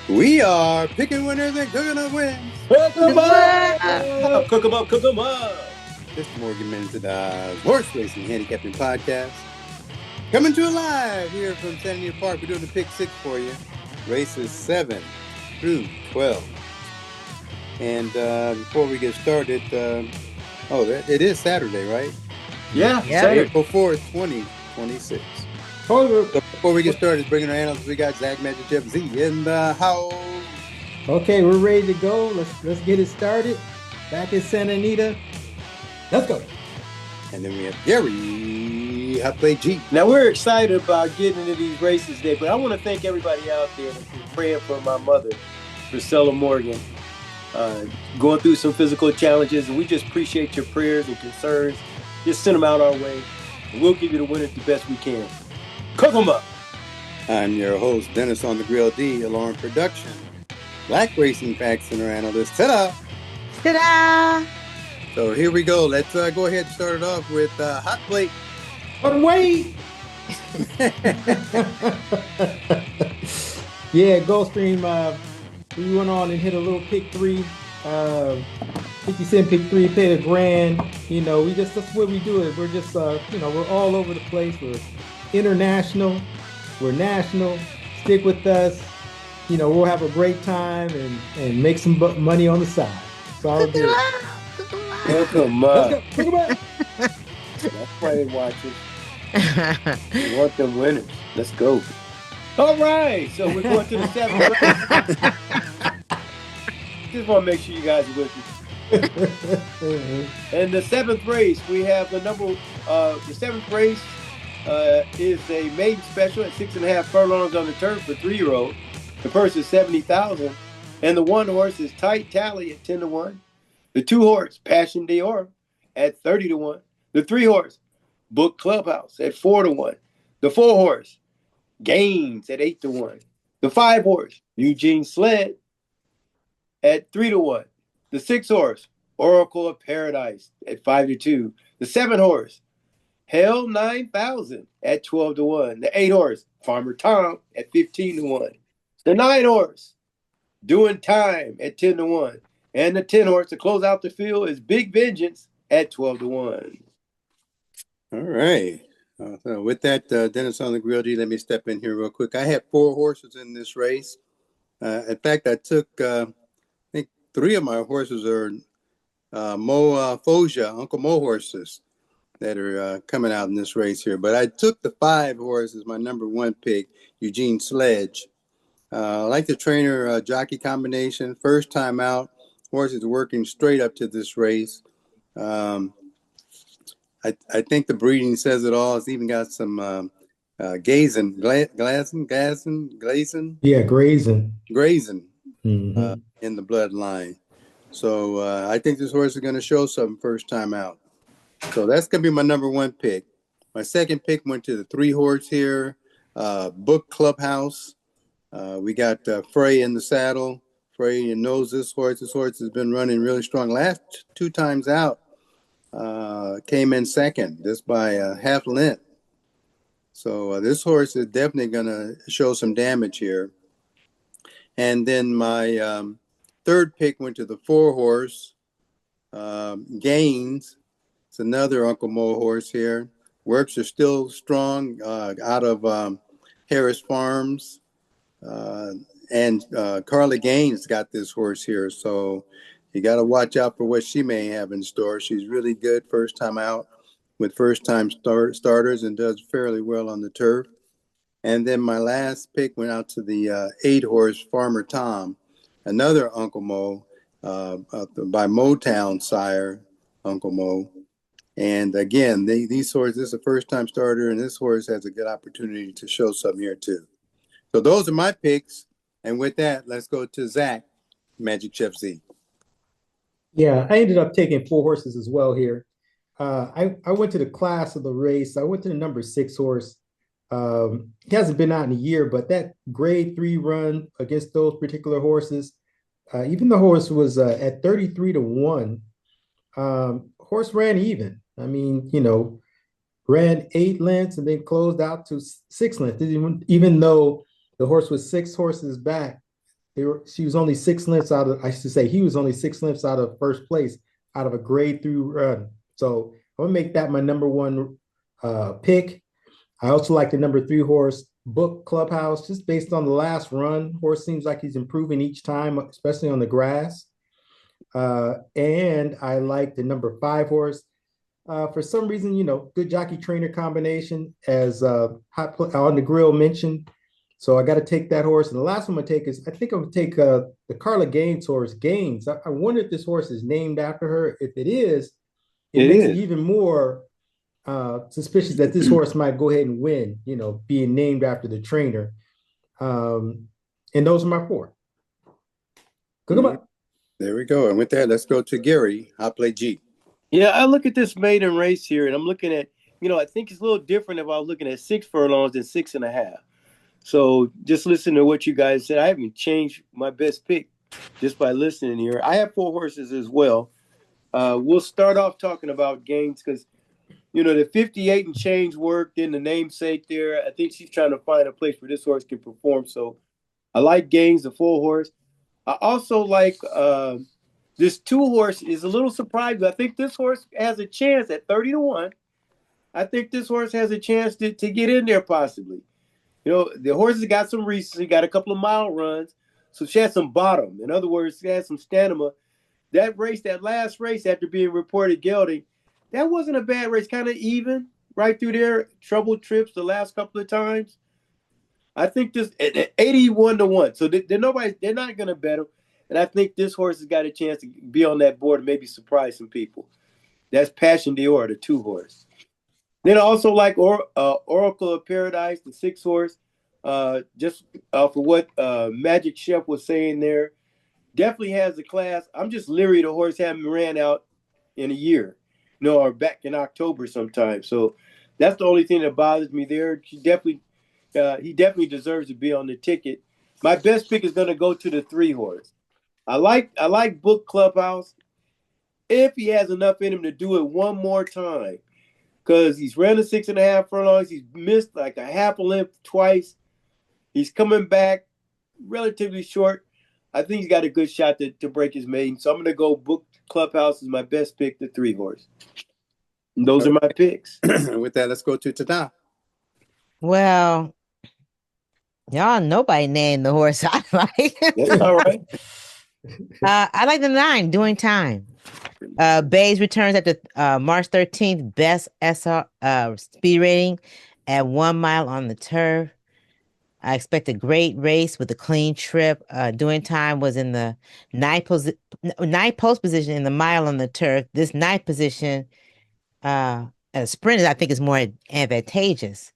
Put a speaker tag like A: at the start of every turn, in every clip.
A: We are picking winners and cooking up wins.
B: Cook 'em
C: Wow.
B: up! Cook 'em up, cook 'em up!
A: Mr. Morgan Minute Horse Racing Handicapping Podcast. Coming to you live here from San Anita Park. We're doing the pick six for you. Races 7 through 12. And before we get started, it is Saturday, right?
B: Yeah,
A: April 4th, 2026. So before we get started, bringing our analysts, we got Zach Magic Jeff Z in the house.
C: Okay, we're ready to go. Let's get it started. Back in Santa Anita. Let's go.
A: And then we have Gary Hot Play G.
B: Now we're excited about getting into these races today, but I want to thank everybody out there that's been praying for my mother, Priscilla Morgan, going through some physical challenges, and we just appreciate your prayers and concerns. Just send them out our way, and we'll give you the winners the best we can. Cook 'em up.
A: I'm your host, Dennis on the Grill D, Alarm Production. Black Racing Facts Center analyst. Ta-da!
D: Ta-da!
A: So here we go. Let's go ahead and start it off with Hot Plate.
C: But wait! Yeah, Gulfstream, we went on and hit a little pick 3. 50-cent pick 3, paid $1,000. You know, that's what we do. We're just, we're all over the place. We're international. We're national. Stick with us. You know, we'll have a great time and make some money on the side. It's all good.
B: Cook 'em up.
C: Let's go. Cook 'em up.
B: That's why they watch it. We want them winners. Let's go. All right, so we're going to the 7th race. Just want to make sure you guys are with me. In the 7th race, we have the 7th race is a maiden special at 6.5 furlongs on the turf for 3-year-old. The purse is $70,000, and the 1 horse is Tight Tally at 10-1. The 2 horse Passion Dior at 30-1. The 3 horse Book Clubhouse at 4-1. The 4 horse Gaines at 8-1. The 5 horse Eugene Sled at 3-1. The 6 horse Oracle of Paradise at 5-2. The 7 horse Hell 9000 at 12-1. The 8 horse Farmer Tom at 15-1. The 9 horse Doing Time at 10-1. And the 10 horse to close out the field is Big Vengeance at 12-1.
A: All right. So with that, Dennis on the Grill D, let me step in here real quick. I had 4 horses in this race. In fact, I took, I think 3 of my horses are Uncle Mo horses that are coming out in this race here. But I took the 5 horses, my number 1 pick, Eugene Sledge. I like the trainer jockey combination. First time out, horse is working straight up to this race. I think the breeding says it all. It's even got some glazing.
C: Yeah, grazing.
A: In the bloodline. So I think this horse is going to show something first time out. So that's going to be my number 1 pick. My second pick went to the 3 horse here, Book Clubhouse. We got Frey in the saddle. Frey knows this horse. This horse has been running really strong. Last 2 times out, came in second, just by half length. So this horse is definitely going to show some damage here. And then my third pick went to the 4 horse, Gaines. It's another Uncle Mo horse here. Works are still strong out of Harris Farms. And Carla Gaines got this horse here. So you got to watch out for what she may have in store. She's really good first time out with first-time starters and does fairly well on the turf. And then my last pick went out to the 8 horse Farmer Tom, another Uncle Mo by Motown sire, Uncle Mo. And again, these horses, this is a first-time starter, and this horse has a good opportunity to show something here too. So those are my picks. And with that, let's go to Zach, Magic Chef Z.
C: Yeah, I ended up taking 4 horses as well here. I went to the class of the race. I went to the number 6 horse. He hasn't been out in a year, but that grade 3 run against those particular horses, even the horse was at 33-1. Horse ran even. I mean, ran 8 lengths and then closed out to 6 lengths. Even though the horse was 6 horses back, She was only 6 lengths out of, I should say, he was only 6 lengths out of first place out of a grade through run. So I'm gonna make that my number one pick. I also like the number 3 horse, Book Clubhouse, just based on the last run. Horse seems like he's improving each time, especially on the grass. And I like the number 5 horse. For some reason, good jockey trainer combination, as on the grill mentioned. So I got to take that horse. And the last one I'm going to take is, I think I'm going to take the Carla Gaines horse, Gaines. I wonder if this horse is named after her. If it is, it makes it even more suspicious that this horse might go ahead and win, being named after the trainer. And those are my 4. Goodbye.
A: There we go. And with that, let's go to Gary. I'll play G.
B: Yeah, I look at this maiden race here, and I'm looking at, I think it's a little different if I was looking at 6 furlongs than 6.5. So just listen to what you guys said. I haven't changed my best pick just by listening here. I have 4 horses as well. We'll start off talking about Gaines because, the 58 and change worked in the namesake there. I think she's trying to find a place where this horse can perform. So I like Gaines, the 4 horse. I also like this 2 horse is a little surprising. I think this horse has a chance at 30-1. I think this horse has a chance to get in there possibly. The horse has got some recency, got a couple of mile runs, so she has some bottom. In other words, she has some stamina. That last race after being reported gelding, that wasn't a bad race, kind of even right through there. Trouble trips the last couple of times. I think this at 81-1. So they're not going to bet him. And I think this horse has got a chance to be on that board and maybe surprise some people. That's Passion Dior, the 2 horse. Then I also like Oracle of Paradise, the 6 horse. Just for what Magic Chef was saying there. Definitely has the class. I'm just leery the horse haven't ran out in a year, or back in October sometime. So that's the only thing that bothers me there. He definitely deserves to be on the ticket. My best pick is going to go to the 3 horse. I like Book Clubhouse if he has enough in him to do it one more time, because he's ran the 6.5 furlongs. He's missed like a half a length twice. He's coming back relatively short. I think he's got a good shot to break his maiden. So I'm going to go Book Clubhouse is my best pick, the 3 horse. And those are my picks.
A: And with that, let's go to Tada.
D: Well, y'all, nobody named the horse I like.
B: That's all right.
D: I like the 9, Doing Time. Bays returns at the March 13th, best SR speed rating at 1 mile on the turf. I expect a great race with a clean trip. Doing Time was in the ninth post position in the mile on the turf. This 9th position as a sprinter, I think, is more advantageous.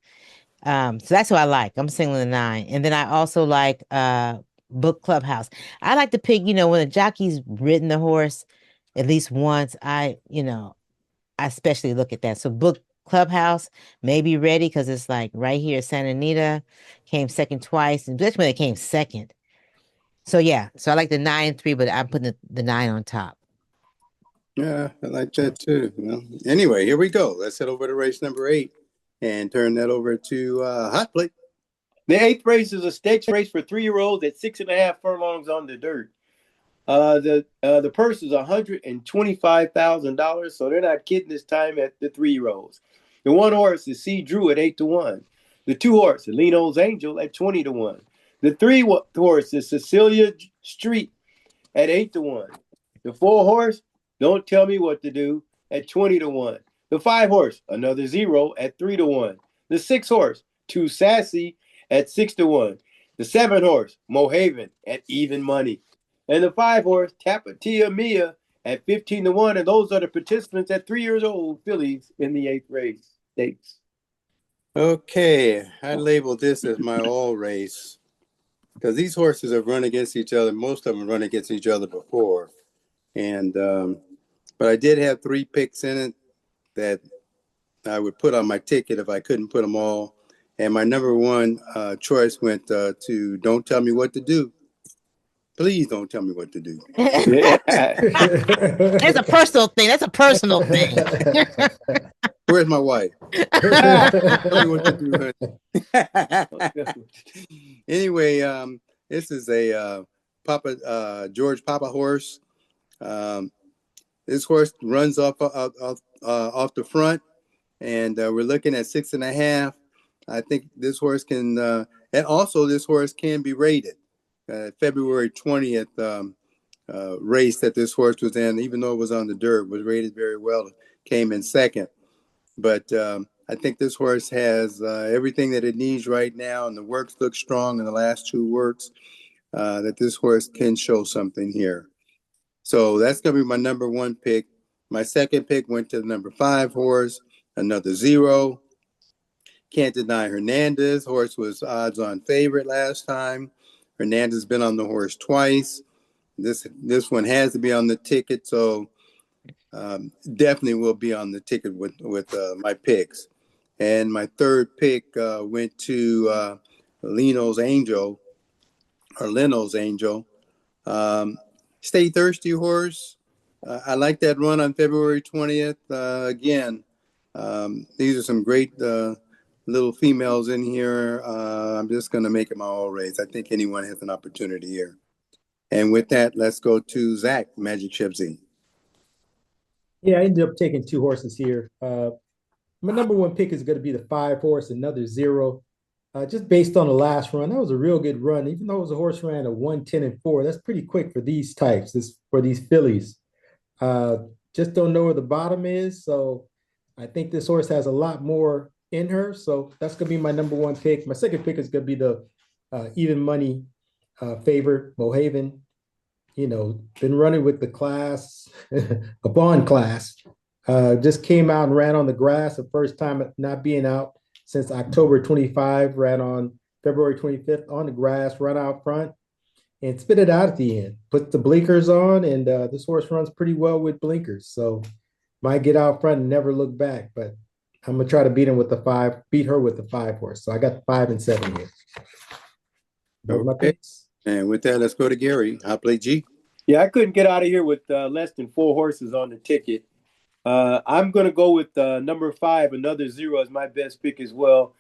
D: So that's what I like. I'm singling the 9. And then I also like Book Clubhouse. I like to pick, when a jockey's ridden the horse at least once, I especially look at that. So Book Clubhouse may be ready because it's like right here. Santa Anita came second twice, and that's when it came second. So yeah, so I like the 9-3, but I'm putting the 9 on top.
A: Yeah, I like that too. Well, anyway, here we go. Let's head over to race number 8 and turn that over to Hot Plate.
B: The 8th race is a stakes race for 3-year-olds at 6.5 furlongs on the dirt. The purse is $125,000, so they're not kidding this time at the 3-year-olds. The 1 horse is C. Drew at 8-1. The 2 horse is Leno's Angel at 20-1. The 3 horse is Cecilia Street at 8-1. The 4 horse, Don't Tell Me What to Do at 20-1. The 5 horse, Another Zero at 3-1. The 6 horse, Too Sassy at 6-1. The 7 horse, Mohaven at even money. And the 5 horse, Tapatia Mia at 15-1. And those are the participants at 3 years old fillies in the 8th race stakes.
A: Okay, I labeled this as my all race because these horses have run against each other. Most of them run against each other before. And but I did have 3 picks in it that I would put on my ticket if I couldn't put them all. And my number 1 choice went to Don't Tell Me What to Do. Please don't tell me what to do.
D: That's a personal thing. That's a personal thing.
A: Where's my wife? Tell me what to do, honey. Anyway, this is a George Papa horse. This horse runs off the front, and we're looking at 6.5. I think this horse can, and also this horse can be rated. February 20th race that this horse was in, even though it was on the dirt, was rated very well. Came in second, but I think this horse has everything that it needs right now, and the works look strong in the last two works. That this horse can show something here. So that's going to be my number one pick. My second pick went to the number 5 horse, Another Zero. Can't deny Hernandez. Horse was odds-on favorite last time. Hernandez been on the horse twice. This one has to be on the ticket, so definitely will be on the ticket with my picks. And my third pick went to Leno's Angel. Stay Thirsty horse. I like that run on February 20th. Again, these are some great little females in here. I'm just going to make it my all race. I think anyone has an opportunity here. And with that, let's go to Zach, Magic Chip Z.
C: Yeah, I ended up taking 2 horses here. My number one pick is going to be the 5 horse, Another Zero. Just based on the last run, that was a real good run. Even though it was a horse ran a 1:10.4, that's pretty quick for these types, for these fillies. Just don't know where the bottom is. So I think this horse has a lot more in her. So that's going to be my number one pick. My second pick is going to be the even money favorite, Mohaven. Been running with the class, a bond class. Just came out and ran on the grass the first time not being out since October 25, ran on February 25th on the grass, run out front, and spit it out at the end. Put the blinkers on, and this horse runs pretty well with blinkers. So might get out front and never look back, but I'm gonna try to beat her with the 5 horse. So I got the 5 and 7 here. Those are my picks.
A: And with that, let's go to Gary. I'll play G.
B: Yeah, I couldn't get out of here with less than 4 horses on the ticket. I'm going to go with number 5, Another Zero, as my best pick as well.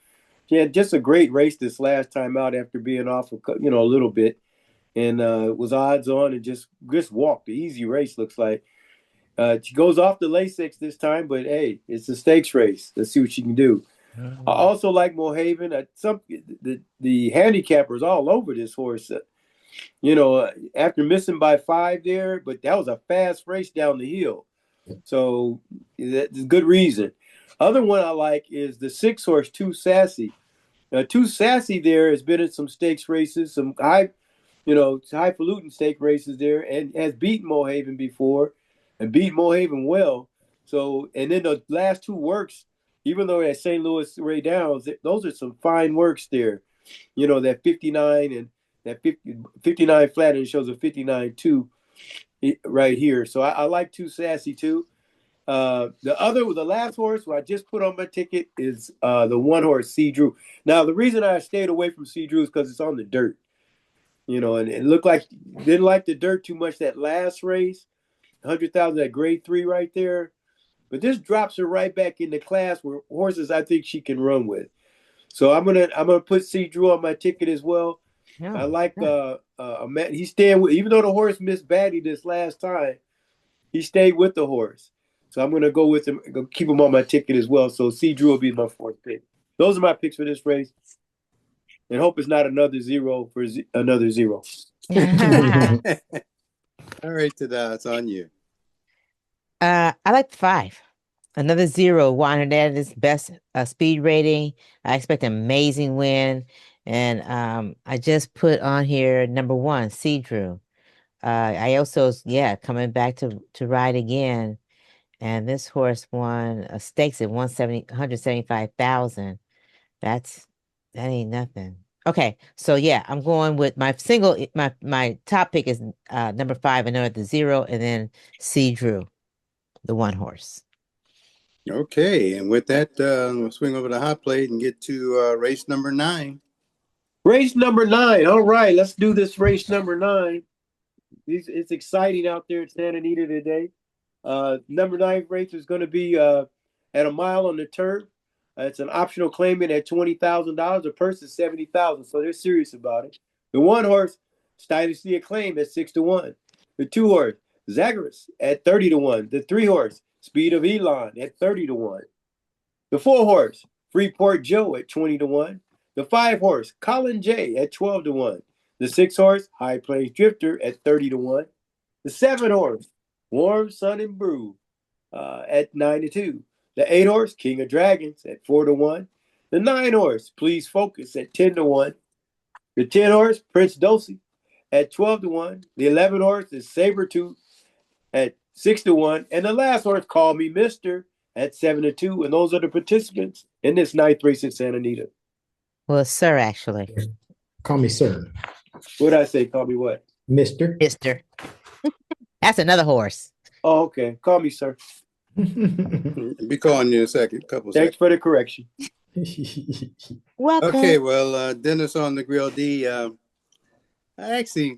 B: She had just a great race this last time out after being off a little bit, and was odds on and just walked. The easy race looks like. She goes off the Lasix this time, but hey, it's a stakes race. Let's see what she can do. I also like Mohaven. The handicappers all over this horse. After missing by 5 there, but that was a fast race down the hill. So that's a good reason. Other one I like is the 6 horse, Too Sassy. Too Sassy there has been in some stakes races, some highfalutin stake races there, and has beaten Mohaven before and beat Mohaven well. So, and then the last 2 works, even though at St. Louis Ray Downs, those are some fine works there. That 59 and that 59 flat, and it shows a 59-2 right here. So I like Too Sassy too. The last horse who I just put on my ticket is the 1 horse, C. Drew. Now, the reason I stayed away from C. Drew is because it's on the dirt. And it looked like didn't like the dirt too much that last race. 100,000 at grade 3 right there. But this drops her right back in the class where horses I think she can run with. So I'm gonna put C. Drew on my ticket as well. Yeah, I like he's staying with, even though the horse missed Batty this last time, he stayed with the horse. So I'm gonna go with him, keep him on my ticket as well. So C. Drew will be my 4th pick. Those are my picks for this race. And hope it's not another zero for another zero.
A: All right, Tada, it's on you.
D: I like the 5. Another Zero. Juan Hernandez, best speed rating. I expect an amazing win. And I just put on here number 1, C. Drew. I also, coming back to ride again. And this horse won a stakes at 175,000. That ain't nothing. Okay, so I'm going with my top pick is number 5, Another Zero, and then C. Drew, the 1 horse.
A: Okay, and with that, we'll swing over the hot plate and get to race number 9.
B: Race number 9. All right, let's do this race number 9. It's exciting out there in Santa Anita today. Number 9 race is going to be at a mile on the turf. It's an optional claimant at $20,000. The purse is $70,000, so they're serious about it. The 1 horse, Stylishly Acclaimed at 6-1. The 2-horse, Zagreus at 30-1. The 3-horse, Speed of Elon at 30-1. The 4-horse, Freeport Joe at 20-1. The 5-horse, Colin J at 12-1. The 6-horse, High Plains Drifter at 30-1. The 7-horse, Warm Sun and Brew at 9-2. The 8-horse, King of Dragons at 4-1. The 9-horse, Please Focus at 10-1. The 10-horse, Prince Dosey at 12-1. The 11-horse is Sabretooth at 6-1. And the last horse, Call Me Mister, at 7-2. And those are the participants in this 9th race in Santa Anita.
D: Well, sir, actually.
C: Call me sir.
B: What did I say? Call me what?
C: Mister.
D: Mister. That's another horse.
B: Oh, okay. Call me sir.
A: Be calling you in a second. Couple
B: Thanks
A: seconds.
B: for the correction.
D: Welcome.
A: Okay, well, Dennis on the Grill D. I actually,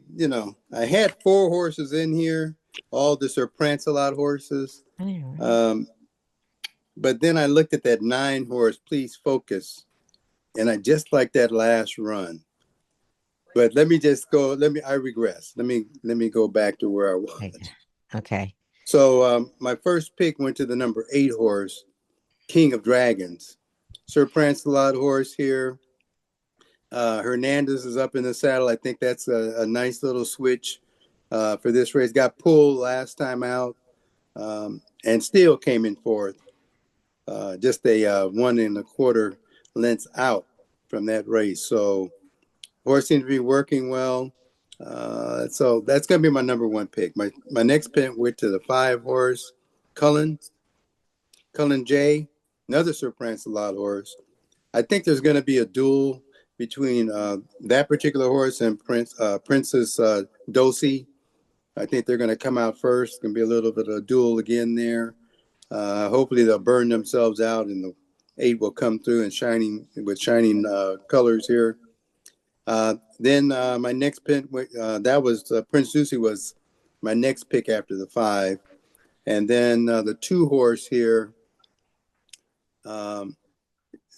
A: I had 4 horses in here, all the Sir Prancelot horses. But then I looked at that 9-horse, Please Focus, and I just like that last run. But let me I regress. Let me go back to where I was.
D: Okay.
A: So my first pick went to the number 8 horse, King of Dragons. Sir Prancelot horse here. Hernandez is up in the saddle. I think that's a nice little switch for this race. Got pulled last time out and still came in 4th. Just a 1 1/4 lengths out from that race. So horse seems to be working well. So that's going to be my number 1 pick. My next pick went to the 5 horse, Cullen J, another Sir Prancelot horse. I think there's going to be a duel between that particular horse and Princess Dosey. I think they're going to come out first. It's going to be a little bit of a duel again there. Hopefully they'll burn themselves out and the 8 will come through and shining colors here. Then my next pick, that was Prince Dosey was my next pick after the 5. And then the 2 horse here,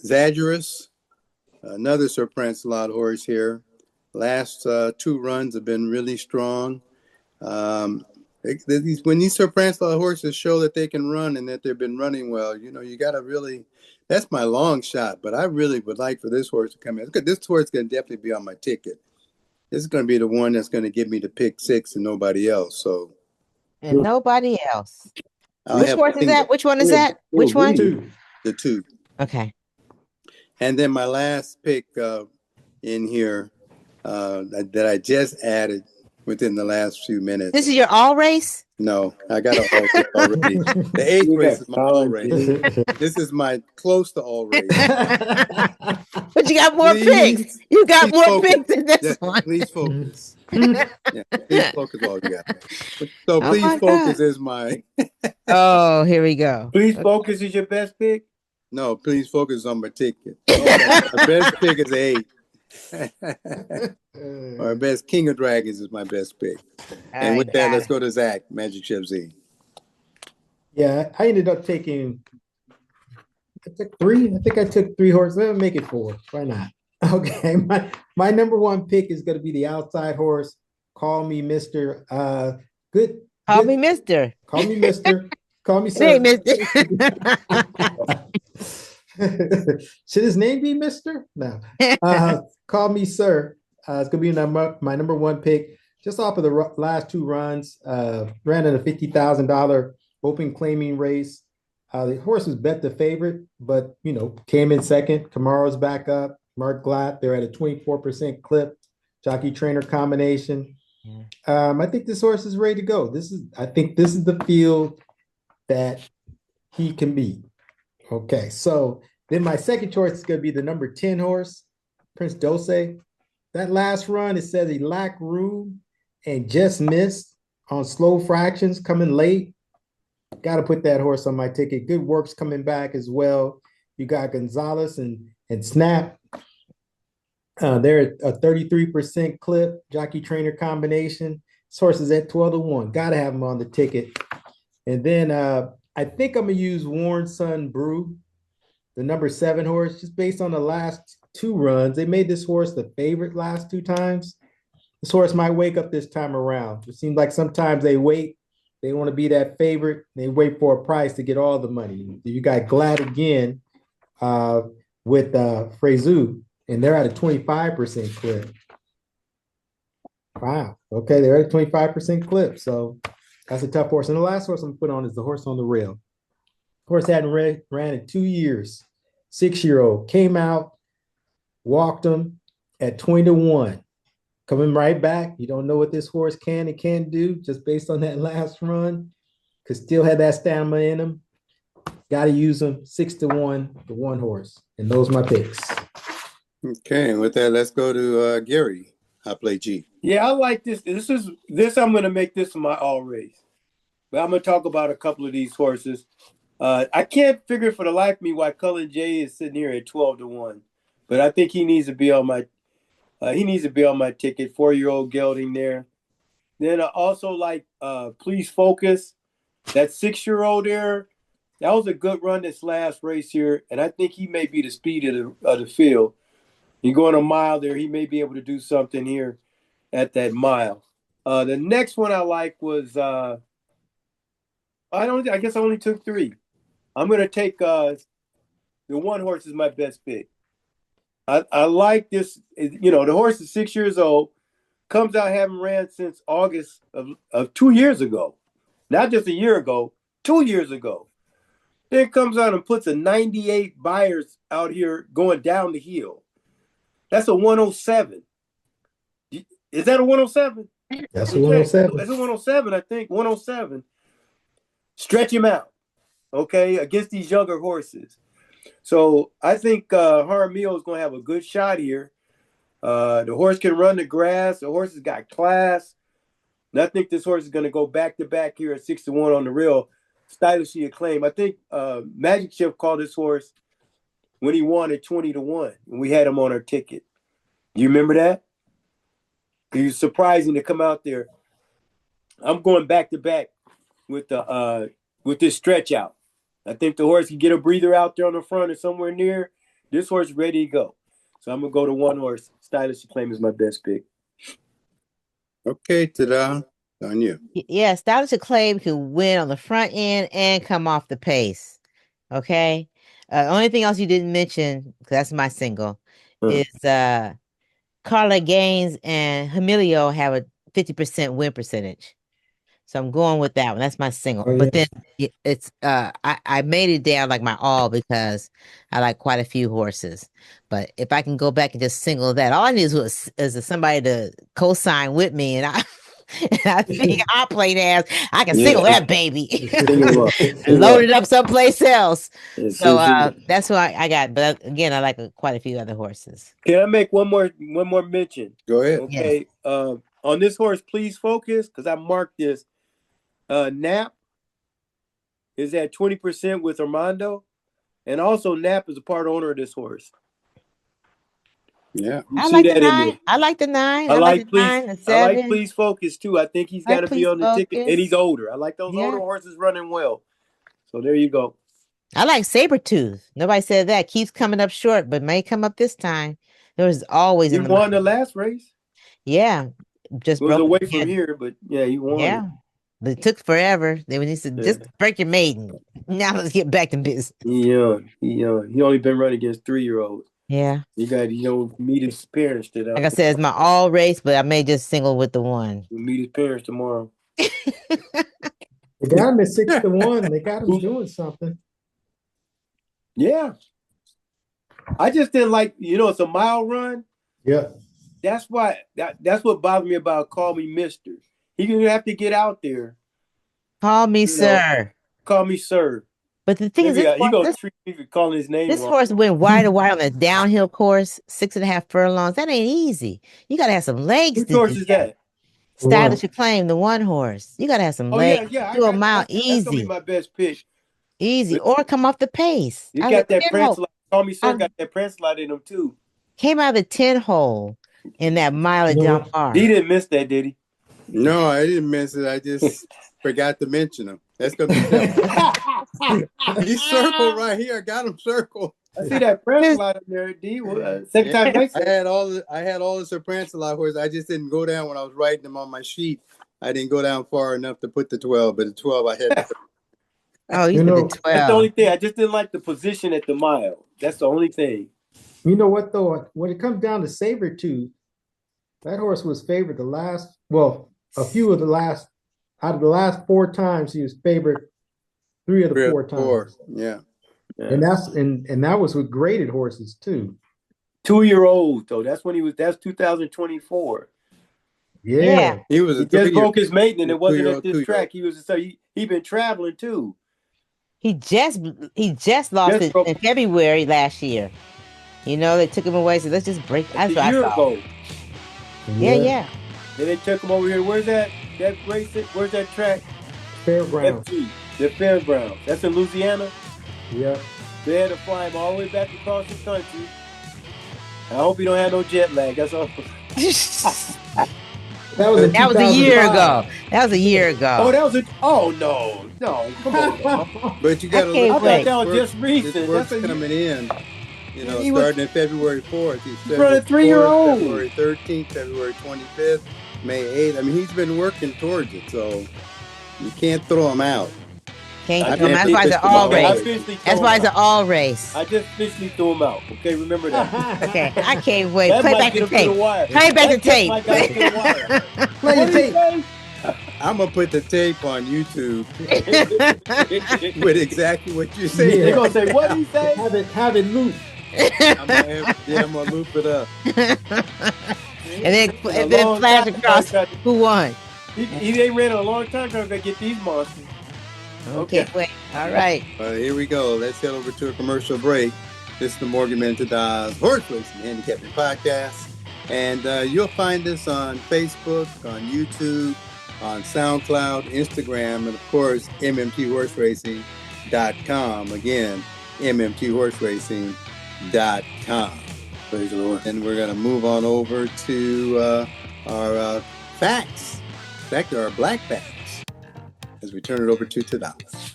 A: Zagreus, another Sir Prancelot horse here. Last 2 runs have been really strong. When these Sir Prancelot horses show that they can run and that they've been running well, you got to really, that's my long shot. But I really would like for this horse to come in. This horse is going to definitely be on my ticket. This is going to be the one that's going to get me to pick 6 and nobody else. So.
D: And nobody else.
A: Which
D: horse is that? Which one is that? Which one?
A: The 2.
D: Okay.
A: And then my last pick in here that I just added within the last few minutes.
D: This is your all race?
A: No, I got an all race already. The 8th race is my all race. This is my close to all race.
D: But you got more picks. You got more picks than this one.
A: Please focus. Please focus all you got. So Please Focus is my.
D: Oh, here we go.
B: Please Focus is your best pick?
A: No, Please Focus on my ticket. My best pick is 8. Our best King of Dragons is my best pick. And with that, let's go to Zach, Magic Chip Z.
C: Yeah, I ended up taking, I took 3. I think I took 3 horses. Let me make it 4. Why not? Okay, my number 1 pick is going to be the outside horse. Call Me Mister.
D: Call me Mister.
C: Call me Mister. Call me sir.
D: Hey, Mister.
C: Should his name be Mister? No. Call me sir. It's gonna be my number 1 pick. Just off of the last 2 runs, ran in a $50,000 open claiming race. The horse was bet the favorite, but came in second. Tomorrow's back up. Mark Glatt, they're at a 24% clip. Jockey trainer combination. I think this horse is ready to go. I think this is the field that he can beat. Okay, so then my second choice is going to be the number 10 horse, Prince Dosey. That last run, it says he lacked room and just missed on slow fractions coming late. Got to put that horse on my ticket. Good works coming back as well. You got Gonzalez and Snap. They're at a 33% clip, jockey trainer combination. This horse is at 12-1. Got to have him on the ticket. And then I think I'm going to use Warren Sun Brew, the number 7 horse, just based on the last 2 runs. They made this horse the favorite last 2 times. this horse might wake up this time around. It seems like sometimes they wait. They want to be that favorite. They wait for a price to get all the money. You got Glad again with Frezu, and they're at a 25% clip. Wow. Okay, they're at a 25% clip. So that's a tough horse. And the last horse I'm gonna put on is the horse on the rail. Horse hadn't ran in 2 years. 6-year-old came out, walked him at 20-1. Coming right back. You don't know what this horse can and can't do just based on that last run. Could still have that stamina in him. Got to use him 6-1, the one horse. And those are my picks.
A: Okay, and with that, let's go to Gary. I play G.
B: Yeah, I like this. This I'm going to make this my all race. But I'm going to talk about a couple of these horses. I can't figure for the life of me why Cullen J is sitting here at 12-1. But I think he needs to be on my ticket. 4-year-old gelding there. Then I also like Please Focus. That 6-year-old there. That was a good run this last race here, and I think he may be the speed of the field. You're going a mile there, he may be able to do something here at that mile. The next one I like was I guess I only took 3. I'm gonna take the one horse is my best pick. I like this. The horse is 6 years old, comes out having ran since August of 2 years ago, not just a year ago, 2 years ago. Then comes out and puts a 98 buyers out here going down the hill. That's a 107. Is that a 107?
C: That's a 107.
B: That's a 107, I think. 107. Stretch him out, okay, against these younger horses. So I think Jaramillo is going to have a good shot here. The horse can run the grass. The horse has got class. And I think this horse is going to go back-to-back here at 6-1 on the rail. Stylishly acclaimed. I think Magic Chip called this horse when he won at 20-1, and we had him on our ticket. You remember that? He was surprising to come out there. I'm going back-to-back with this stretch out. I think the horse can get a breather out there on the front or somewhere near. This horse is ready to go. So I'm going to go to one horse. Stylish Acclaim is my best pick.
A: Okay, ta-da. On you.
D: Yeah, Stylish Acclaim can win on the front end and come off the pace. Okay. Only thing else you didn't mention, because that's my single, is Carla Gaines and Emilio have a 50% win percentage. So I'm going with that one. That's my single.
C: Oh,
D: but
C: yeah.
D: then it's I made it down like my all because I like quite a few horses. But if I can go back and just single that, all I need is somebody to co-sign with me, and I think I'll play as I can single that baby. Load it up someplace else. So that's what I got. But again, I like quite a few other horses.
B: Can I make one more mention?
A: Go ahead.
B: Okay. Yes. On this horse, Please Focus, because I marked this. Nap is at 20% with Armando, and also Nap is a part owner of this horse.
A: Yeah,
D: I like the 9. I like the 9. I like the 9, the 7.
B: I like Please Focus too. I think he's got to be on the ticket, and he's older. I like those older horses running well. So there you go.
D: I like Sabretooth. Nobody said that. Keeps coming up short, but may come up this time. There was always
B: he won the last race.
D: Yeah, just
B: it was away from here, but yeah, he won.
D: Yeah. But it took forever. They would need to just break your maiden. Now let's get back to business.
B: He only been running against 3-year-olds.
D: Yeah.
B: You got meet his parents today.
D: Like I said, it's my all race, but I may just single with the 1.
B: We'll meet his parents tomorrow.
C: They got him at 6-1. They got him doing something.
B: Yeah. I just didn't like, it's a mile run.
C: Yeah.
B: That's why that's what bothered me about Call Me Mister. He's gonna have to get out there.
D: Call me sir.
B: Call me sir.
D: But the thing is,
B: he gonna treat me for calling his name.
D: This horse went wide on a downhill course, 6.5 furlongs. That ain't easy. You gotta have some legs.
B: Which horse is that?
D: Stylish Acclaim, the one horse. You gotta have some legs.
B: Yeah.
D: Do a mile easy.
B: That's gonna be my best pitch.
D: Easy, or come off the pace.
B: You got that prance. Call me sir. Got that prance slide in him too.
D: Came out of the 10 hole in that mile at Del Mar.
B: He didn't miss that, did he?
A: No, I didn't miss it. I just forgot to mention him. That's gonna be He's circled right here. I got him circled.
B: I see that press line up there, D. Second time race.
A: I had all the Sir Prancelot horses. I just didn't go down when I was writing them on my sheet. I didn't go down far enough to put the 12, but the 12 I had.
D: Oh, you put the 12.
B: That's the only thing. I just didn't like the position at the mile. That's the only thing.
C: You know what though? When it comes down to Sabretooth, that horse was favored a few of the last out of the last 4 times he was favored 3 of the 4 times.
A: Yeah.
C: And that was with graded horses too.
B: 2-year-old though. That's 2024.
C: Yeah.
A: He
B: just broke his maiden and it wasn't at this track. He been traveling too.
D: He just lost it in February last year. You know, they took him away, so let's just break. That's
B: a year ago.
D: Yeah.
B: Then they took him over here. Where's that race? Where's that track?
C: Fairgrounds.
B: The Fairgrounds. That's in Louisiana.
C: Yeah.
B: They had to fly him all the way back across the country. I hope he don't have no jet lag. That's all.
C: That was
D: a year ago. That was a year ago.
B: No. Come on.
A: But you got to
B: look. I thought that was just recent.
A: That's coming in. You know, starting in February 4th. He's
B: running 3-year-old.
A: February 13th, February 25th, May 8th. I mean, he's been working towards it, so you can't throw him out.
D: Can't throw him out. That's why it's an all race. That's why it's an all race.
B: I just officially threw him out. Okay, remember that.
D: Okay, I can't wait. Play back the tape. Play back the tape.
C: Play the tape.
A: I'm gonna put the tape on YouTube with exactly what you say.
B: They're gonna say, "What did he say?"
C: Have it loop.
A: I'm gonna loop it up.
D: and then flash across who won.
B: He ain't ran in a long time trying to get these monsters.
D: Okay, wait. All right.
A: Here we go. Let's head over to a commercial break. This is the Morgan Minted Horse Racing Handicapping Podcast. And you'll find us on Facebook, on YouTube, on SoundCloud, Instagram, and of course, mmthorseracing.com. Again, mmthorseracing.com. Praise the Lord. And we're going to move on over to our facts. In fact, our black facts. As we turn it over to Tadamas.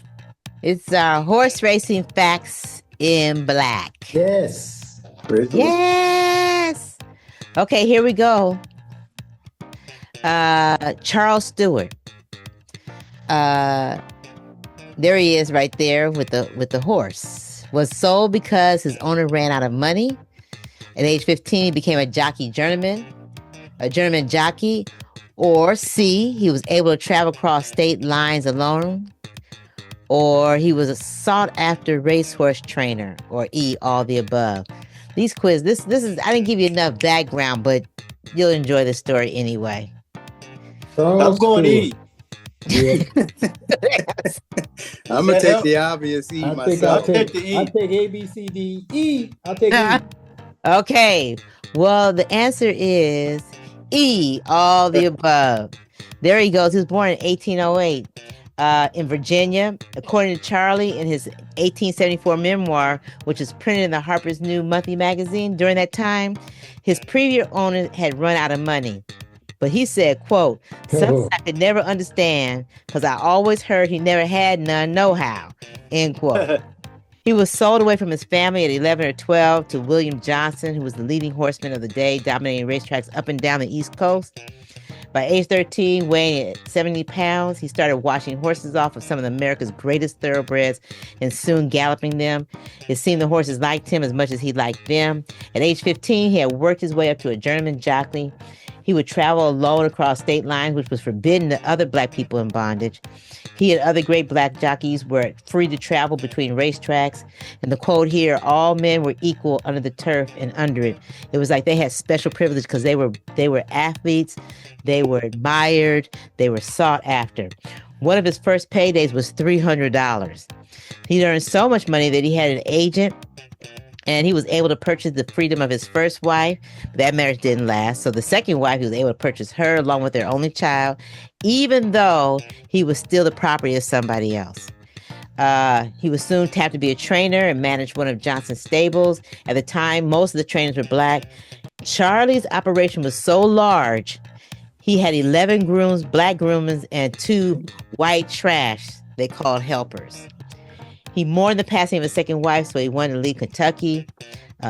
D: It's our horse racing facts in black.
C: Yes.
D: Yes. Okay, here we go. Charles Stewart. There he is right there with the horse. Was sold because his owner ran out of money. At age 15, he became a journeyman jockey. Or C, he was able to travel across state lines alone. Or he was a sought-after racehorse trainer. Or E, all the above. These quiz, this is, I didn't give you enough background, but you'll enjoy the story anyway.
B: I'm going E.
C: Yeah.
A: I'm going to take the obvious E myself.
B: I'll take the E.
C: I'll take A, B, C, D, E. I'll take E.
D: Okay. Well, the answer is E, all the above. There he goes. He was born in 1808 in Virginia. According to Charlie, in his 1874 memoir, which was printed in the Harper's New Monthly magazine during that time, his previous owner had run out of money. But he said, quote, something I could never understand because I always heard he never had none, no how, end quote. He was sold away from his family at 11 or 12 to William Johnson, who was the leading horseman of the day, dominating racetracks up and down the East Coast. By age 13, weighing at 70 pounds, he started washing horses off of some of America's greatest thoroughbreds and soon galloping them. It seemed the horses liked him as much as he liked them. At age 15, he had worked his way up to a journeyman jockey. He would travel alone across state lines, which was forbidden to other black people in bondage. He and other great black jockeys were free to travel between racetracks. And the quote here, all men were equal under the turf and under it. It was like they had special privilege because they were athletes, they were admired, they were sought after. One of his first paydays was $300. He earned so much money that he had an agent, and he was able to purchase the freedom of his first wife. That marriage didn't last. So the second wife, he was able to purchase her along with their only child, even though he was still the property of somebody else. He was soon tapped to be a trainer and managed one of Johnson's stables. At the time, most of the trainers were black. Charlie's operation was so large, he had 11 black groomers, and 2 white trash they called helpers. He mourned the passing of his second wife, so he wanted to leave Kentucky.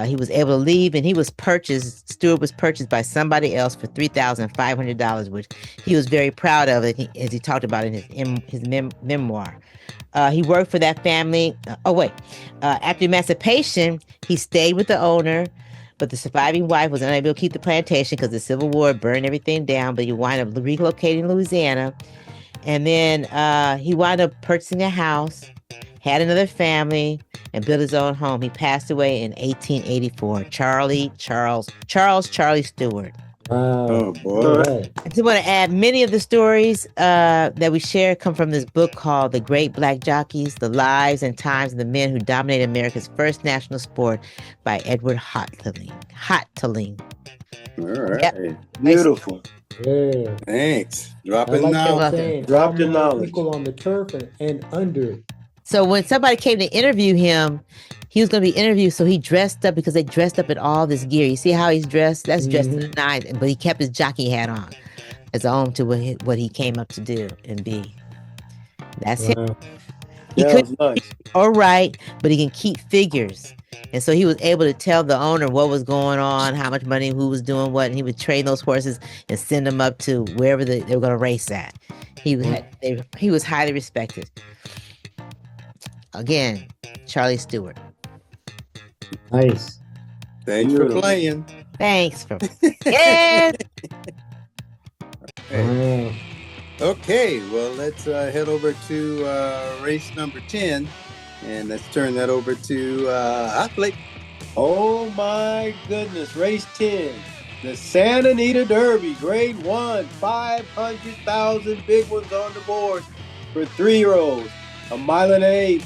D: He was able to leave, and Stewart was purchased by somebody else for $3,500, which he was very proud of, as he talked about in his memoir. He worked for that family. After emancipation, he stayed with the owner, but the surviving wife was unable to keep the plantation because the Civil War burned everything down, but he wound up relocating to Louisiana. And then he wound up purchasing a house, had another family, and built his own home. He passed away in 1884. Charlie Stewart.
A: Oh, boy.
C: All right.
D: I just want to add, many of the stories that we share come from this book called The Great Black Jockeys, The Lives and Times of the Men Who Dominated America's First National Sport by Edward Hoteling.
A: All right.
D: Yep.
B: Beautiful.
C: Yeah.
A: Thanks.
C: I
A: Dropping
C: like
A: knowledge.
C: that saying.
B: Drop the
C: all men
B: knowledge.
C: Equal on the turf and under it.
D: So when somebody came to interview him, he was going to be interviewed, so he dressed up because they dressed up in all this gear. You see how he's dressed? That's dressed to the nines, but he kept his jockey hat on as a home to what he came up to do and be. That's him.
C: Wow.
D: He
B: Yeah,
D: couldn't
B: nice.
D: all right, but he can keep figures. And so he was able to tell the owner what was going on, how much money, who was doing what, and he would train those horses and send them up to wherever they were going to race at. He was highly respected. Again, Charlie Stewart.
C: Nice.
A: Thanks for playing.
D: Thanks for yes.
C: Wow.
A: Okay, well, let's head over to race number 10, and let's turn that over to Hot Blake.
B: Oh my goodness, race 10, the Santa Anita Derby, grade 1, 500,000 big ones on the board for 3-year-olds, a mile and 1/8.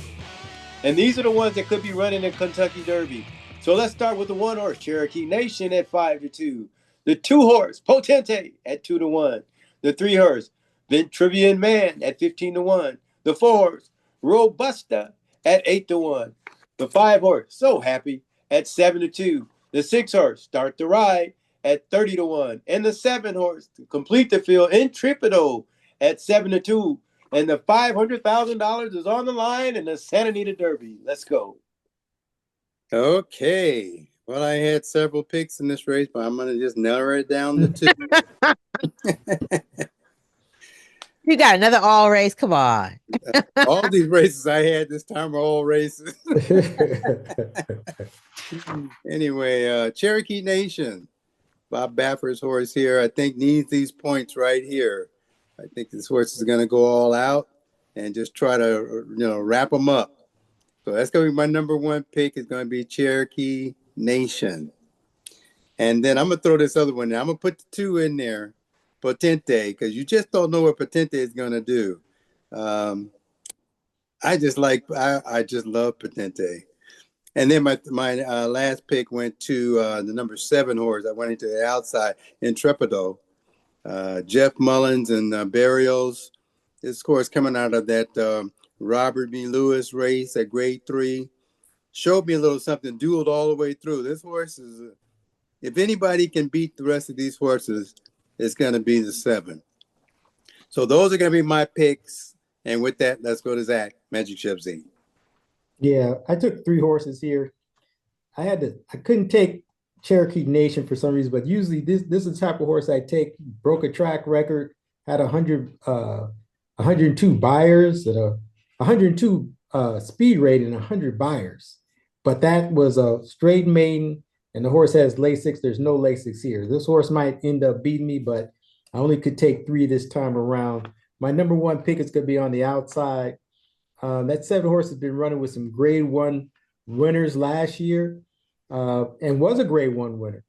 B: And these are the ones that could be running in Kentucky Derby. So let's start with the 1-horse, Cherokee Nation at 5-2. The 2-horse, Potente at 2-1. The 3-horse, Ventrivian Man at 15-1. The 4-horse, Robusta at 8-1. The 5-horse, So Happy at 7-2. The 6-horse, Start the Ride at 30-1. And the 7-horse, to complete the field, Intrepido at 7-2. And the $500,000 is on the line in the Santa Anita Derby. Let's go.
A: Okay. Well, I had several picks in this race, but I'm going to just narrow it down to 2.
D: You got another all race. Come on.
A: All these races I had this time are all races. Anyway, Cherokee Nation, Bob Baffer's horse here, I think needs these points right here. I think this horse is going to go all out and just try to, wrap them up. So that's going to be my number 1 pick. Is going to be Cherokee Nation. And then I'm going to throw this other one in. I'm going to put the 2 in there, Potente, because you just don't know what Potente is going to do. I just love Potente. And then my last pick went to the number 7 horse. I went into the outside, Intrepido. Jeff Mullins and Barrios. This horse coming out of that Robert B. Lewis race at grade 3. Showed me a little something, dueled all the way through. This horse is, if anybody can beat the rest of these horses, it's going to be the 7. So those are going to be my picks. And with that, let's go to Zach, Magic Chef Z.
C: Yeah, I took 3 horses here. I couldn't take Cherokee Nation for some reason, but usually this is the type of horse I take. Broke a track record, had 102 buyers, at 102 speed rate and 100 buyers. But that was a straight maiden, and the horse has Lasix. There's no Lasix here. This horse might end up beating me, but I only could take 3 this time around. My number 1 pick is going to be on the outside. That 7 horse has been running with some grade 1 winners last year and was a grade 1 winner.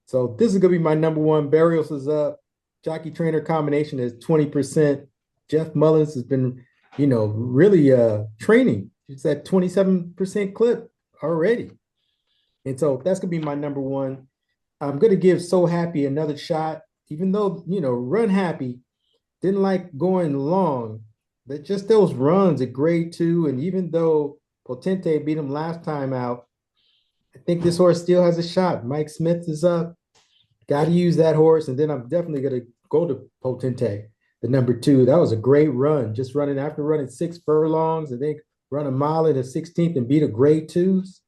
C: So this is going to be my number 1. Barrios is up. Jockey trainer combination is 20%. Jeff Mullins has been, really training. It's at 27% clip already. And so that's going to be my number 1. I'm going to give So Happy another shot, even though, Run Happy didn't like going long. But just those runs at grade 2, and even though Potente beat him last time out, I think this horse still has a shot. Mike Smith is up. Got to use that horse. And then I'm definitely going to go to Potente, the number 2. That was a great run. Just after running 6 furlongs, I think run a mile in the 16th and beat a grade twos.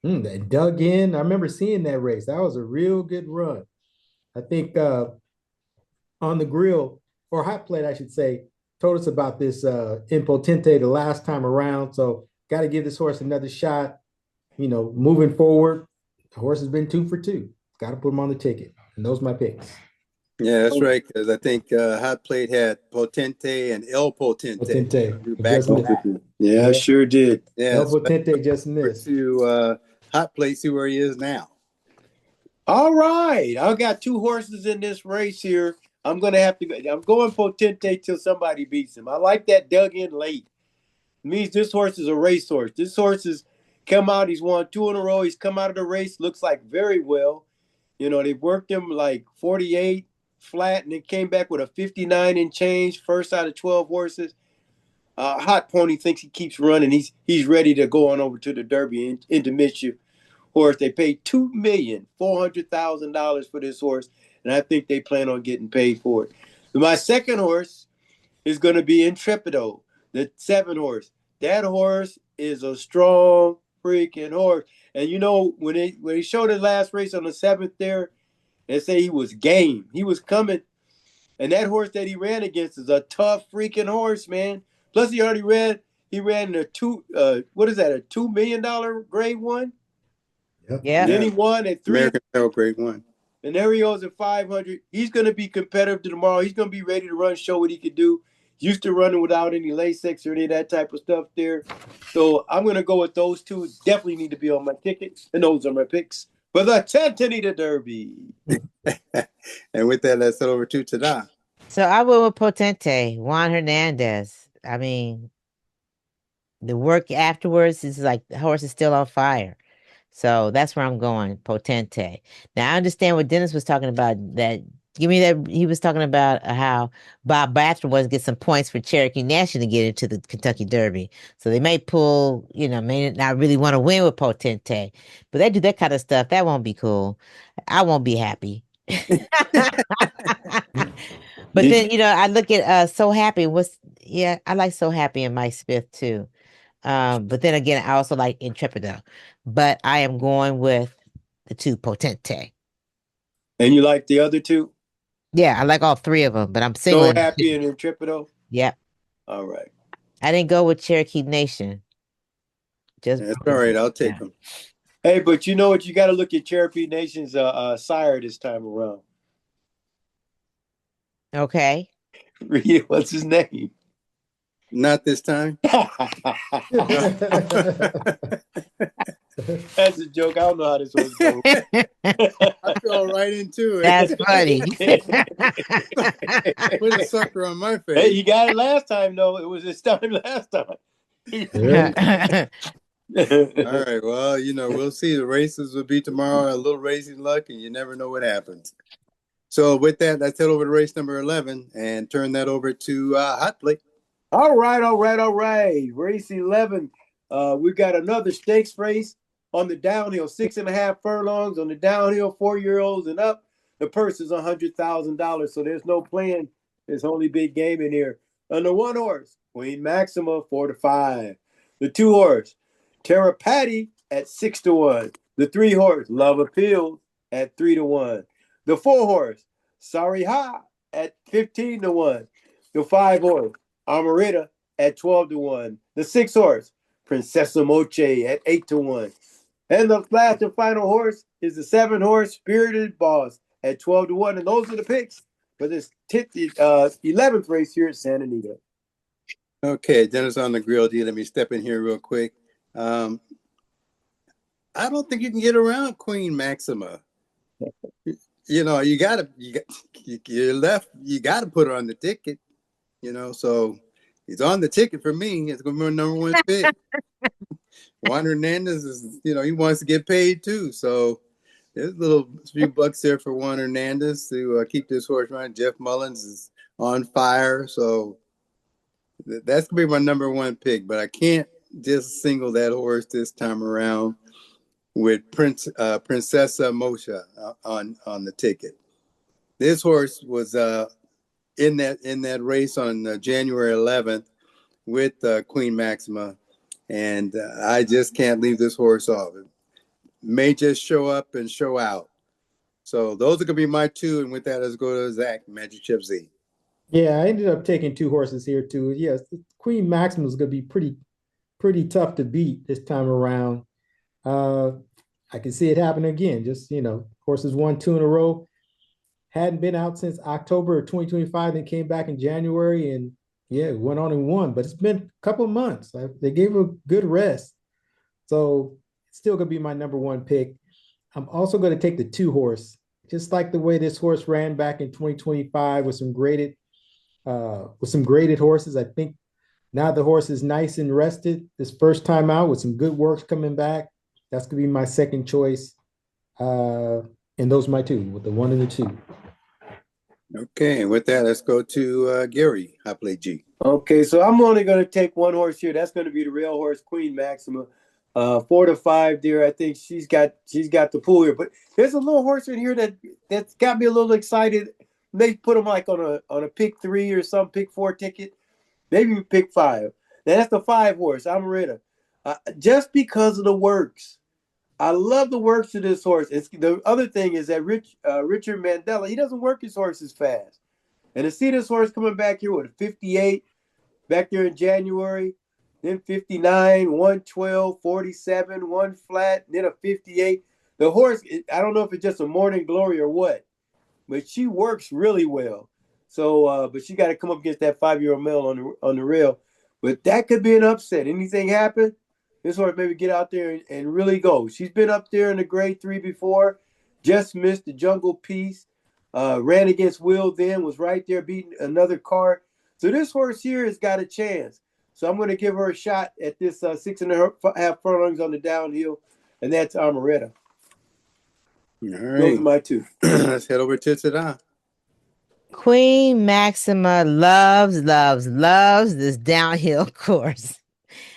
C: They dug in. I remember seeing that race. That was a real good run. I think on the grill or hot plate, I should say, told us about this Impotente the last time around. So got to give this horse another shot. You know, moving forward, the horse has been 2 for 2. Got to put him on the ticket. And those are my picks.
A: Yeah, that's right. Because I think Hot Plate had Potente and El Potente.
C: Potente.
A: Back to back.
B: Yeah, sure did.
A: Yeah,
C: El Potente just missed.
A: To Hot Plate, see where he is now.
B: All right. I got 2 horses in this race here. I'm going to have to go. I'm going Potente till somebody beats him. I like that dug in late. It means this horse is a racehorse. This horse has come out. He's won 2 in a row. He's come out of the race. Looks like very well. You know, they worked him like 48 flat, and it came back with a 59 and change, first out of 12 horses. Hot Pony thinks he keeps running. He's ready to go on over to the Derby and into mischief. Horse, they paid $2,400,000 for this horse, and I think they plan on getting paid for it. My second horse is going to be Intrepido, the 7 horse. That horse is a strong freaking horse. And you know, when he showed his last race on the 7th there, they say he was game. He was coming. And that horse that he ran against is a tough freaking horse, man. Plus he ran in a a $2 million grade 1.
D: Yeah.
B: And then he won at 3.
A: American Trail grade 1.
B: And there he goes at 500. He's going to be competitive tomorrow. He's going to be ready to run, show what he can do. Used to running without any Lasix or any of that type of stuff there. So I'm going to go with those 2. Definitely need to be on my ticket. And those are my picks for the Anita Derby.
A: And with that, let's head over to Tada.
D: So I went with Potente, Juan Hernandez. I mean, the work afterwards is like the horse is still on fire. So that's where I'm going, Potente. Now I understand what Dennis was talking about. That give me that he was talking about how Bob Bafton was get some points for Cherokee Nation to get into the Kentucky Derby. So they may pull, may not really want to win with Potente, but they do that kind of stuff. That won't be cool. I won't be happy. But then I look at So Happy. I like So Happy and Mike Smith too. But then again, I also like Intrepido. But I am going with the 2 Potente.
B: And you like the other 2?
D: Yeah, I like all 3 of them, but I'm singling.
B: So Happy and Intrepido?
D: Yep.
B: All right.
D: I didn't go with Cherokee Nation.
A: That's all right. I'll take them.
B: Hey, but you know what? You got to look at Cherokee Nation's sire this time around.
D: Okay.
B: What's his name?
A: Not this time.
B: That's a joke. I don't know how this one's going.
A: I fell right into it.
D: That's funny.
A: Put a sucker on my face.
B: Hey, you got it last time, though. It was his time last time.
A: All right. Well, we'll see. The races will be tomorrow. A little racing luck, and you never know what happens. So with that, let's head over to race number 11 and turn that over to Hot Plate.
B: All right. Race 11. We've got another stakes race on the downhill, 6.5 furlongs on the downhill, 4-year-olds and up. The purse is $100,000, so there's no playing. There's only big game in here. On the 1 horse, Queen Maxima, 4-5. The 2 horse, Terra Patty at 6-1. The 3 horse, Love Appeal at 3-1. The 4 horse, Sorry Ha at 15-1. The 5 horse, Amarita at 12-1. The 6 horse, Princessa Moche at 8-1. And the last and final horse is the 7 horse, Spirited Boss at 12-1. And those are the picks for this 11th race here at Santa Anita.
A: Okay, Dennis on the grill. Let me step in here real quick. I don't think you can get around Queen Maxima. You're left. You got to put her on the ticket. So it's on the ticket for me. It's going to be my number 1 pick. Juan Hernandez is, he wants to get paid too. So there's a few bucks there for Juan Hernandez to keep this horse running. Jeff Mullins is on fire. So that's going to be my number 1 pick. But I can't just single that horse this time around with Princessa Moshe on the ticket. This horse was in that race on January 11th with Queen Maxima. and I just can't leave this horse off. It may just show up and show out. So those are going to be my two. And with that, let's go to Zach, Magic Chip Z.
C: Yeah, I ended up taking two horses here too. Yes, Queen Maxima is going to be pretty tough to beat this time around. Uh, I can see it happen again. Just horses won two in a row. Hadn't been out since October of 2025, then came back in January and yeah, went on and won. But it's been a couple of months. They gave her a good rest. So it's still going to be my number one pick. I'm also going to take the two horse, just like the way this horse ran back in 2025 with some graded horses. I think now the horse is nice and rested this first time out with some good works coming back. That's going to be my second choice. And those are my two, with the one and the two.
A: Okay, and with that, let's go to Gary. I play G.
B: Okay, so I'm only going to take one horse here. That's going to be the real horse, Queen Maxima. 4 to 5 there. I think she's got the pull here. But there's a little horse in here that's got me a little excited. They put him like on a pick 3 or some pick 4 ticket. Maybe pick 5. Now that's the 5 horse, Amarita. Just because of the works. I love the works of this horse. The other thing is that Richard Mandela, he doesn't work his horses fast. And to see this horse coming back here with a 58 back there in January, then 59, 112, 47, 1 flat, then a 58. The horse, I don't know if it's just a morning glory or what, but she works really well. So, but she got to come up against that 5-year-old male on the rail. But that could be an upset. Anything happen? This horse maybe get out there and really go. She's been up there in the grade 3 before, just missed the Jungle Piece, ran against Will then, was right there beating another card. So this horse here has got a chance. So I'm going to give her a shot at this 6.5 furlongs on the downhill, and that's Amaretta.
A: All right.
B: Those are my two.
A: Let's head over to Tada.
D: Queen Maxima loves this downhill course.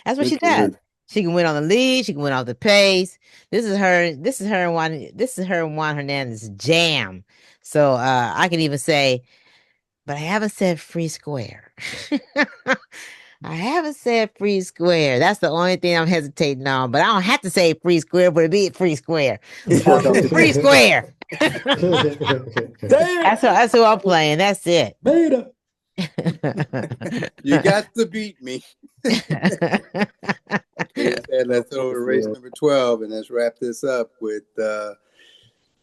D: That's what she does. She can win on the lead. She can win off the pace. This is her and Juan Hernandez's jam. So I can even say, but I haven't said free square. I haven't said free square. That's the only thing I'm hesitating on. But I don't have to say free square, but it be free square. Free square. That's who I'm playing. That's it.
C: Beta.
A: You got to beat me. Let's go to race number 12, and let's wrap this up with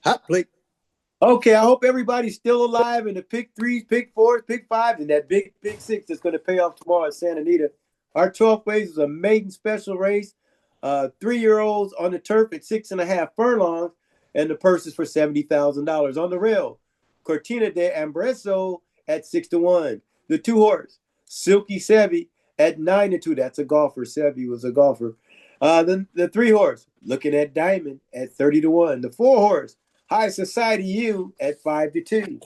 A: Hot Plate.
B: Okay, I hope everybody's still alive in the pick 3s, pick 4s, pick 5s, and that big pick 6 that's going to pay off tomorrow at Santa Anita. Our 12th race is a maiden special race. 3-year-olds on the turf at 6.5 furlongs, and the purse is for $70,000 on the rail. Cortina de Ambreso at 6 to 1. The 2-horse, Silky Sevi at 9 to 2. That's a golfer. Sevi was a golfer. The 3-horse, Looking at Diamond at 30 to 1. The 4-horse, High Society U at 5 to 2.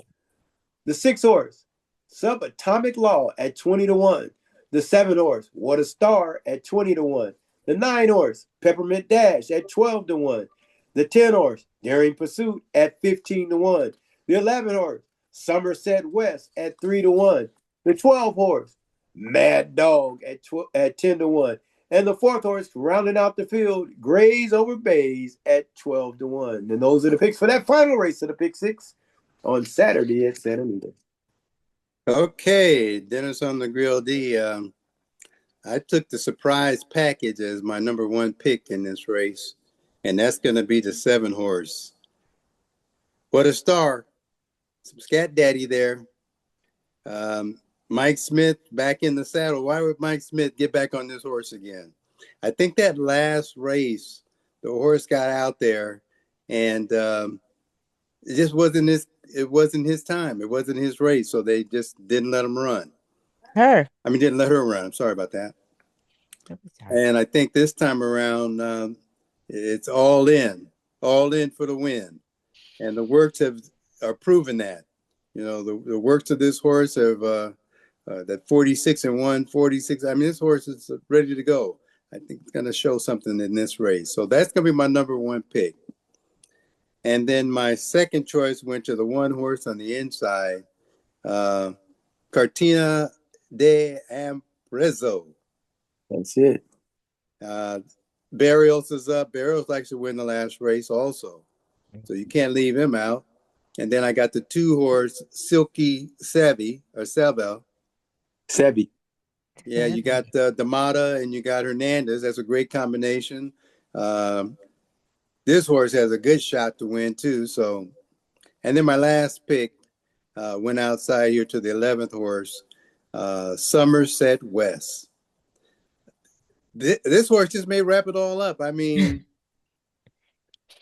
B: The 6-horse, Subatomic Law at 20 to 1. The 7-horse, What a Star at 20 to 1. The 9-horse, Peppermint Dash at 12 to 1. The 10-horse, Daring Pursuit at 15 to 1. The 11-horse, Somerset West at 3 to 1. The 12-horse, Mad Dog at 10 to 1. And the 4th horse, rounding out the field, Grays Over Bays at 12 to 1. And those are the picks for that final race of the pick 6 on Saturday at Santa Anita.
A: Okay, Dennis on the Grill D. I took the surprise package as my number 1 pick in this race, and that's going to be the 7-horse. What a Star. Some Scat Daddy there. Mike Smith back in the saddle. Why would Mike Smith get back on this horse again? I think that last race, the horse got out there, and it just wasn't his. It wasn't his time. It wasn't his race, so they just didn't let him run. Didn't let her run. I'm sorry about that. And I think this time around, it's all in for the win, and the works are proving that. The works of this horse have. That 46 and 1, 46. This horse is ready to go. I think it's going to show something in this race. So that's going to be my number 1 pick. And then my second choice went to the 1 horse on the inside, Cortina de Ambreso.
B: That's it.
A: Burials is up. Burials likes to win the last race also. So you can't leave him out. And then I got the 2-horse Silky Sevi or Sebel.
B: Sebi.
A: Yeah, you got Damata and you got Hernandez. That's a great combination. This horse has a good shot to win too. So, and then my last pick went outside here to the 11th horse, Somerset West. This horse just may wrap it all up. I mean,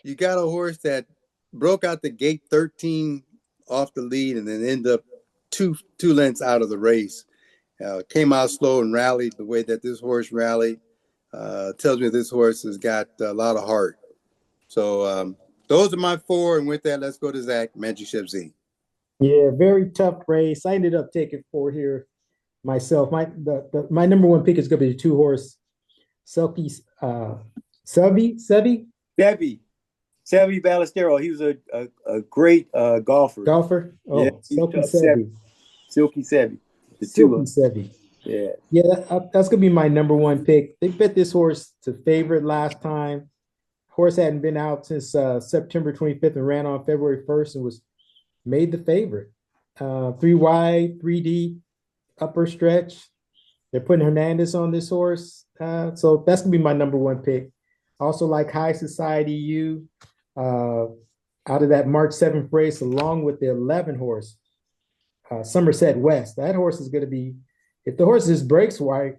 A: you got a horse that broke out the gate 13 off the lead and then ended up two lengths out of the race. Came out slow and rallied the way that this horse rallied. Tells me this horse has got a lot of heart. So those are my 4. And with that, let's go to Zach, Magic Ship Z.
C: Yeah, very tough race. I ended up taking 4 here myself. My number 1 pick is going to be the 2-horse Selkie Sevi
B: Ballestero. He was a great golfer.
C: Golfer? Oh, yeah, Silky Sevi.
B: Silky Sevi.
C: Silky Sevi.
B: Yeah.
C: Yeah, that's going to be my number 1 pick. They bet this horse to favorite last time. Horse hadn't been out since September 25th and ran on February 1st and was made the favorite. 3 wide, 3 deep, upper stretch. They're putting Hernandez on this horse. So that's going to be my number 1 pick. Also like High Society U out of that March 7th race, along with the 11 horse, Somerset West. That horse is going to be, if the horse just breaks right,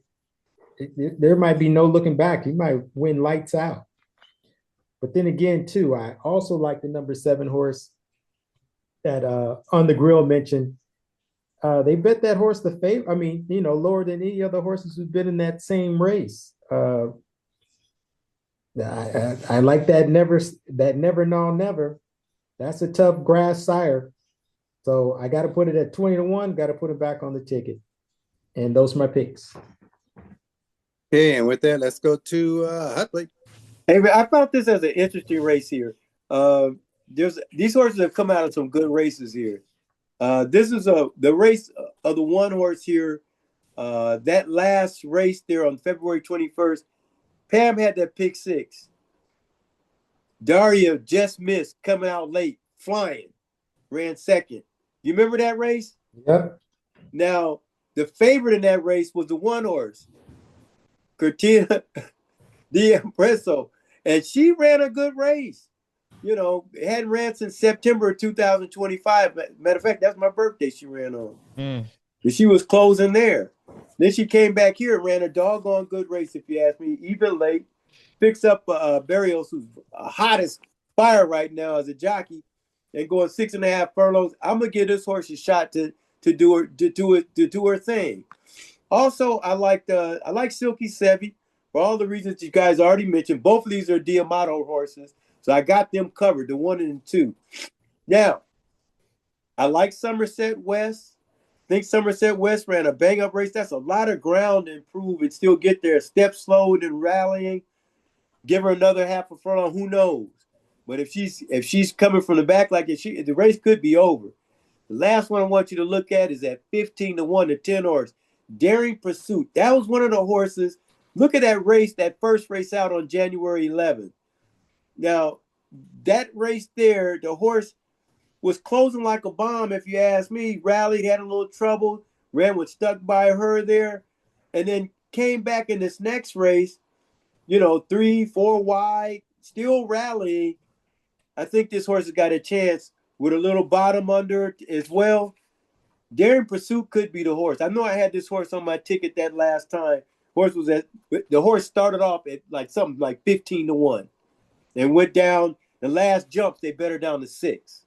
C: there might be no looking back. He might win lights out. But then again, too, I also like the number 7 horse that On the Grill mentioned. They bet that horse the favorite. I mean, lower than any other horses who've been in that same race. I like that never no never. That's a tough grass sire. So I got to put it at 20-1. Got to put it back on the ticket. And those are my picks.
A: Okay, and with that, let's go to Hutley.
B: Hey, I found this as an interesting race here. These horses have come out of some good races here. This is the race of the 1 horse here. That last race there on February 21st, Pam had that pick 6. Daria just missed, coming out late, flying, ran 2nd. You remember that race?
C: Yep.
B: Now, the favorite in that race was the 1 horse, Cortina D'Impresso, and she ran a good race. It hadn't ran since September 2025. Matter of fact, that's my birthday she ran on. And she was closing there. Then she came back here and ran a doggone good race, if you ask me, even late. Picks up Barrios, who's hot as fire right now as a jockey, and going 6.5 furlongs. I'm gonna give this horse a shot to do her thing. Also, I like Silky Sevi for all the reasons you guys already mentioned. Both of these are Diamato horses. So I got them covered, the 1 and 2. Now, I like Somerset West. I think Somerset West ran a bang-up race. That's a lot of ground to improve and still get there. Step slow and rallying. Give her another half a furlong, who knows? But if she's coming from the back like the race could be over. The last one I want you to look at is at 15-1, the 10 horse, Daring Pursuit. That was one of the horses. Look at that race, that first race out on January 11th. Now, that race there, the horse was closing like a bomb, if you ask me. Rallied, had a little trouble, was stuck by her there, and then came back in this next race, 3, 4 wide, still rallying. I think this horse has got a chance with a little bottom under it as well. Daring Pursuit could be the horse. I know I had this horse on my ticket that last time. The horse started off at something like 15-1. And went down the last jumps, they bet her down to 6.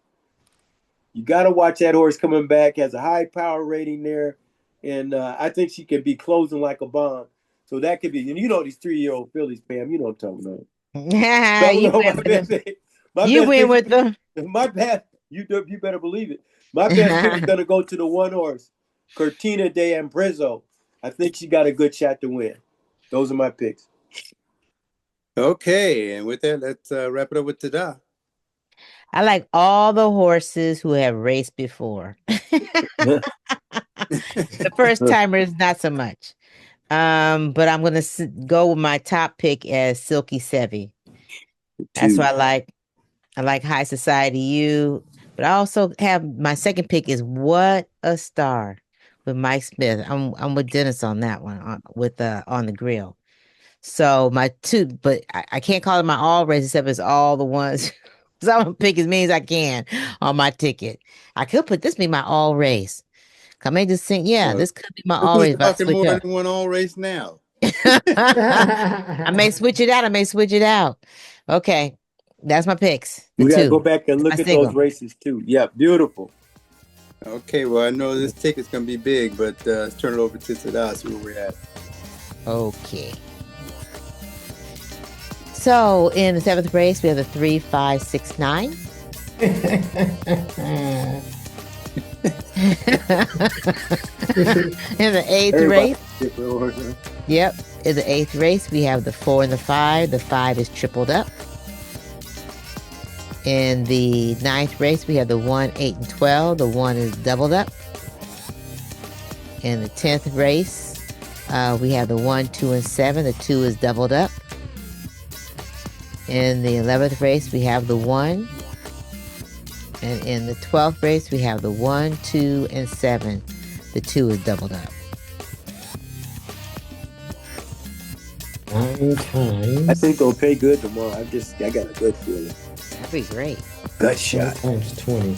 B: You got to watch that horse coming back, has a high power rating there. And I think she could be closing like a bomb. So that could be, and these 3-year-old fillies, Pam, you know what I'm talking about.
D: Yeah, you win with them.
B: My best, you better believe it. My best pick is going to go to the 1 horse, Cortina D'Impresso. I think she got a good shot to win. Those are my picks.
A: Okay, and with that, let's wrap it up with Tada.
D: I like all the horses who have raced before. The first timers, not so much. But I'm gonna go with my top pick as Silky Sevi. That's what I like. I like High Society U, but I also have my second pick is What a Star with Mike Smith. I'm with Dennis on that one with on the grill. So my two, but I can't call it my all race except it's all the ones. So I'm gonna pick as many as I can on my ticket. I could put this be my all race. I may just think, yeah, this could be my all
A: Who's
D: race if I
A: talking
D: switch
A: more
D: up.
A: than one all race now?
D: I may switch it out. I may switch it out. Okay. That's my picks. The
B: We gotta
D: two.
B: go back and look
D: My
B: at those
D: single.
B: races too. Yeah, beautiful.
A: Okay, well, I know this ticket's going to be big, but let's turn it over to Tada, see where we're at.
D: Okay. So in the seventh race, we have the 3, 5, 6, 9. In the eighth race, yep. In the eighth race, we have the 4 and the 5. The 5 is tripled up. In the ninth race, we have the 1, 8, and 12. The 1 is doubled up. In the 10th race, we have the 1, 2, and 7. The 2 is doubled up. In the 11th race, we have the 1. And in the 12th race, we have the 1, 2, and 7. The 2 is doubled up.
C: 9 times.
B: I think they'll pay good tomorrow. I got a good feeling.
D: That'd be great.
B: Gut
C: 9
B: shot.
C: times 20.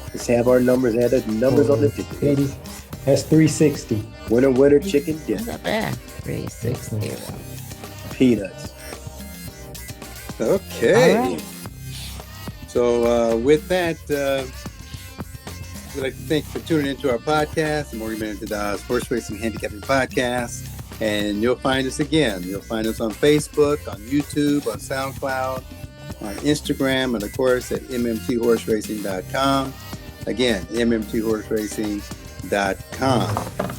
B: Let's have our numbers added. Numbers on the ticket.
C: 80. That's 360.
B: Winner, chicken
D: That's
B: dinner.
D: not bad. 3, 6, 0.
B: Peanuts.
A: Okay.
D: All right.
A: So with that, we'd like to thank you for tuning into our podcast, the Morgan Man Tada's Horse Racing Handicapping Podcast. And you'll find us again. You'll find us on Facebook, on YouTube, on SoundCloud, on Instagram, and of course at mmthorseracing.com. Again, mmthorseracing.com.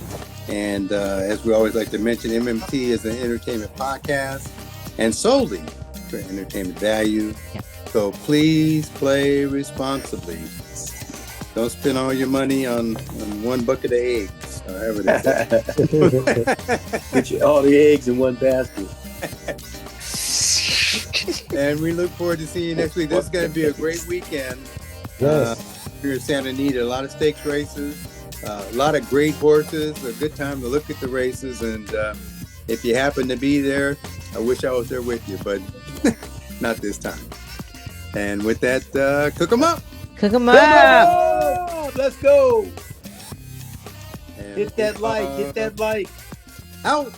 A: And as we always like to mention, MMT is an entertainment podcast and solely for entertainment value.
D: Yep.
A: So please play responsibly. Don't spend all your money on one bucket of eggs, or however they say.
B: Get all the eggs in one basket.
A: And we look forward to seeing you next week. This is going to be a great weekend.
C: Yes.
A: Here in Santa Anita, a lot of stakes races, a lot of great horses, a good time to look at the races. And if you happen to be there, I wish I was there with you, but not this time. And with that, cook them up.
D: Cook them up.
B: Let's go.
A: And,
B: Hit that like. Hit that like.
A: Out.